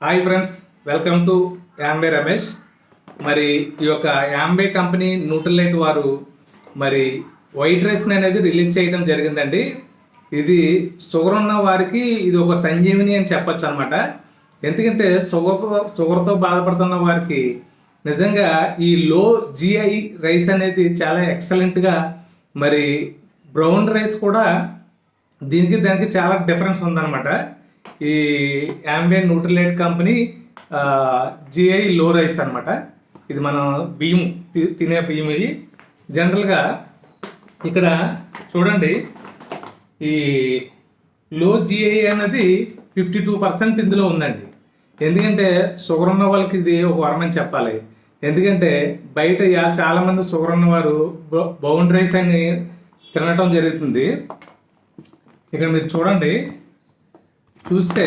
Hi friends, welcome to Ambe Ramesh. మరి ఈ యొక్క యాంబే కంపెనీ న్యూట్రిలైట్ వారు మరి వైట్ రైస్ని అనేది రిలీజ్ చేయడం జరిగిందండి. ఇది షుగర్ ఉన్న వారికి ఇది ఒక సంజీవిని అని చెప్పొచ్చు అనమాట. ఎందుకంటే షుగర్తో బాధపడుతున్న వారికి నిజంగా ఈ లో జిఐ రైస్ అనేది చాలా ఎక్సలెంట్గా, మరి బ్రౌన్ రైస్ కూడా దానికి చాలా డిఫరెన్స్ ఉందన్నమాట. ఈ యాంబియన్ న్యూట్రిలైట్ కంపెనీ జిఐ లో రైస్ అనమాట. ఇది మనం బియ్యం తినే బియ్యం. ఇవి జనరల్గా ఇక్కడ చూడండి, ఈ లో జిఐ అనేది 52% ఇందులో ఉందండి. ఎందుకంటే షుగర్ ఉన్న వాళ్ళకి ఇది ఒక వరం అని చెప్పాలి. ఎందుకంటే బయట చాలామంది షుగర్ ఉన్నవారు బౌండ్ రైస్ అని తినటం జరుగుతుంది. ఇక్కడ మీరు చూస్తే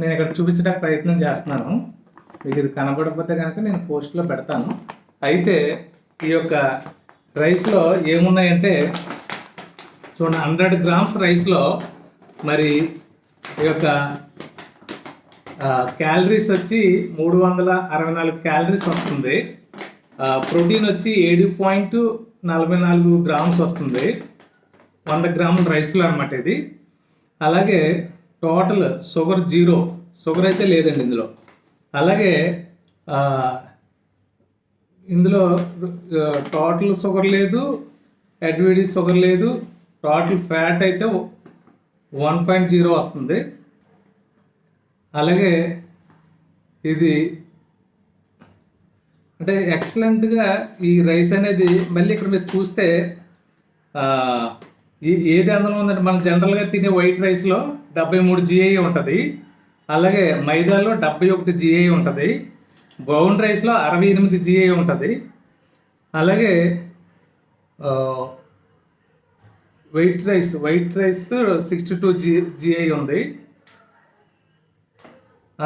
నేను ఇక్కడ చూపించడానికి ప్రయత్నం చేస్తున్నాను. మీకు ఇది కనబడకపోతే కనుక నేను పోస్ట్లో పెడతాను. అయితే ఈ యొక్క రైస్లో ఏమున్నాయంటే చూడండి, 100 గ్రామ్స్ రైస్లో మరి ఈ యొక్క క్యాలరీస్ వచ్చి 364 క్యాలరీస్ వస్తుంది. ప్రోటీన్ వచ్చి 7.44 గ్రామ్స్ వస్తుంది 100 గ్రాముల రైస్లో అనమాట ఇది. అలాగే టోటల్ షుగర్ 0, షుగర్ అయితే లేదండి ఇందులో. అలాగే ఇందులో టోటల్ షుగర్ లేదు, అడ్విడి షుగర్ లేదు. టోటల్ ఫ్యాట్ అయితే 1.0 వస్తుంది. అలాగే ఇది అంటే ఎక్సలెంట్గా ఈ రైస్ అనేది మళ్ళీ ఇక్కడ మీరు చూస్తే ఏది అందులో ఉందంటే మనం జనరల్గా తినే వైట్ రైస్లో 73 జిఐ ఉంటుంది. అలాగే మైదాలో 71 జిఐ ఉంటుంది. బ్రౌన్ రైస్లో 68 జిఐ ఉంటుంది. అలాగే వైట్ రైస్ 62 జిఐ ఉంది.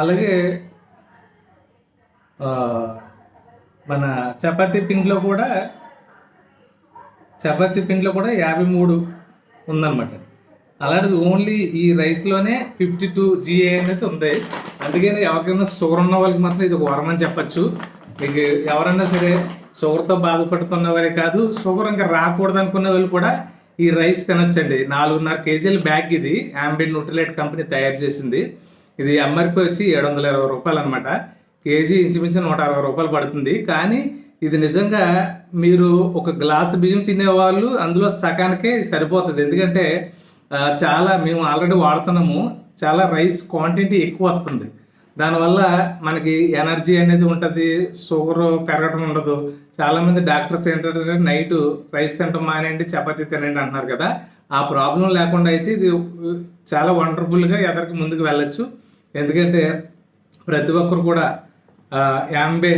అలాగే మన చపాతీ పిండిలో కూడా 53 ఉందన్నమాట. అలాంటిది ఓన్లీ ఈ రైస్లోనే 52 జిఐ అనేది ఉంది. అందుకని ఎవరికైనా షుగర్ ఉన్న వాళ్ళకి మాత్రం ఇది ఒక వరం అని చెప్పచ్చు. మీకు ఎవరైనా సరే షుగర్తో బాధపడుతున్న వారే కాదు, షుగర్ ఇంకా రాకూడదు అనుకునే వాళ్ళు కూడా ఈ రైస్ తినొచ్చండి. 4.5 కేజీల బ్యాగ్ ఇది యాంబియన్ న్యూట్రిలైట్ కంపెనీ తయారు చేసింది. ఇది ఎంఆర్పి వచ్చి 720 రూపాయలు అనమాట. కేజీ ఇంచుమించు 160 రూపాయలు పడుతుంది. కానీ ఇది నిజంగా మీరు ఒక గ్లాసు బియ్యం తినేవాళ్ళు అందులో సగానికే సరిపోతుంది. ఎందుకంటే మేము ఆల్రెడీ వాడుతున్నాము, చాలా రైస్ క్వాంటిటీ ఎక్కువ వస్తుంది. దానివల్ల మనకి ఎనర్జీ అనేది ఉంటుంది, షుగర్ పెరగడం ఉండదు. చాలామంది డాక్టర్స్ ఏంటంటే నైట్ రైస్ తినటం మానేయండి, చపాతీ తినండి అంటున్నారు కదా. ఆ ప్రాబ్లం లేకుండా అయితే ఇది చాలా వండర్ఫుల్గా ఎదరికి ముందుకు వెళ్ళచ్చు. ఎందుకంటే ప్రతి ఒక్కరు కూడా యాంబే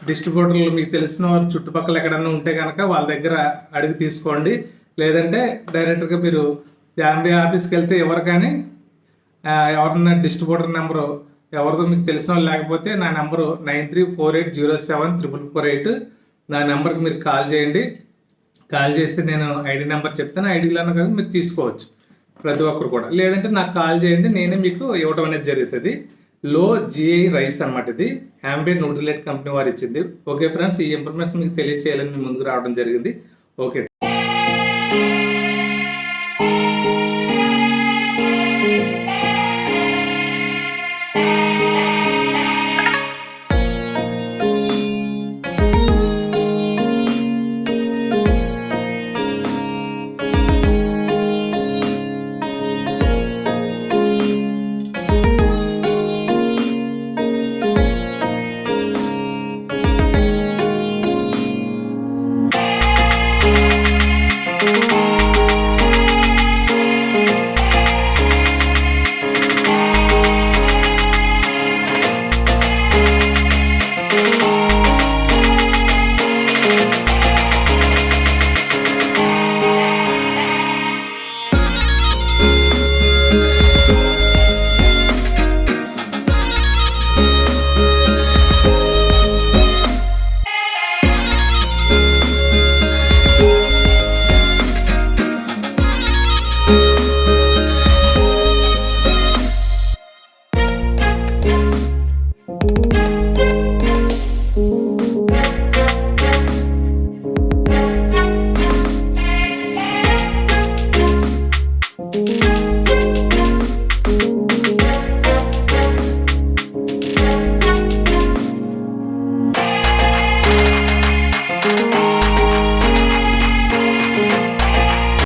డిస్ట్రిబ్యూటర్లు మీకు తెలిసిన వారు చుట్టుపక్కల ఎక్కడన్నా ఉంటే కనుక వాళ్ళ దగ్గర అడిగి తీసుకోండి. లేదంటే డైరెక్ట్గా మీరు యాంబే ఆఫీస్కి వెళ్తే ఎవరికైనా ఎవరన్నా డిస్ట్రిబ్యూటర్ నెంబరు ఎవరితో మీకు తెలిసిన వాళ్ళు లేకపోతే నా నెంబరు 9348074448. నా నెంబర్కి మీరు కాల్ చేయండి. కాల్ చేస్తే నేను ఐడి నెంబర్ చెప్తాను. ఐడిలో కానీ మీరు తీసుకోవచ్చు ప్రతి ఒక్కరు కూడా. లేదంటే నాకు కాల్ చేయండి, నేనే మీకు ఇవ్వడం అనేది జరుగుతుంది. లో జిఐ రైస్ అనమాట. ఇది యాంబియన్ న్యూట్రిలైట్ కంపెనీ వారు ఇచ్చింది. ఓకే ఫ్రెండ్స్, ఈ ఇన్ఫర్మేషన్ మీకు తెలియచేయాలని మీ ముందుకు రావడం జరిగింది. ఓకే.